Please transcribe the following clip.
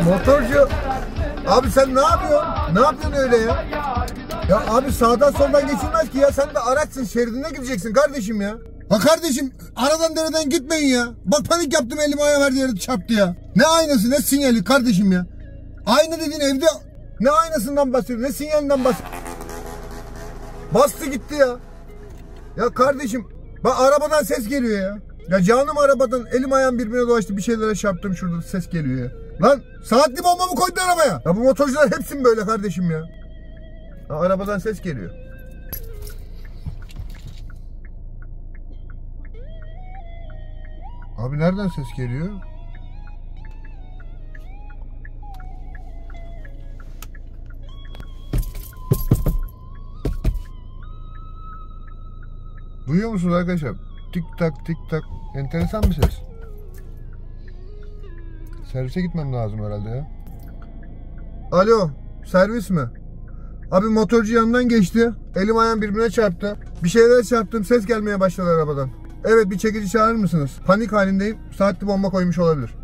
Motorcu. Abi sen ne yapıyorsun? Ne yapıyorsun öyle ya? Ya abi sağdan soldan geçilmez ki ya. Sen de araçsın, şeridine gideceksin kardeşim ya. Ha kardeşim, aradan dereden gitmeyin ya. Bak panik yaptım, elim ayağa verdi, yere çarptı ya. Ne aynası ne sinyali kardeşim ya. Ayna dediğin evde, ne aynasından bahsediyorsun, ne sinyalinden bahsediyorsun. Bastı gitti ya. Ya kardeşim bak, arabadan ses geliyor ya. Ya canım, arabadan elim ayağım birbirine dolaştı, bir şeylere çarptım, şurada ses geliyor ya. Lan saatli bomba mı koydun arabaya? Ya bu motorcular hepsi mi böyle kardeşim ya? Ha, arabadan ses geliyor. Abi nereden ses geliyor? Duyuyor musunuz arkadaşlar? Tik tak tik tak. Enteresan bir ses. Servise gitmem lazım herhalde ya. Alo, servis mi? Abi motorcu yanımdan geçti. Elim ayağım birbirine çarptı. Bir şeylere çarptım, ses gelmeye başladı arabadan. Evet, bir çekici çağırır mısınız? Panik halindeyim. Saatli bomba koymuş olabilir.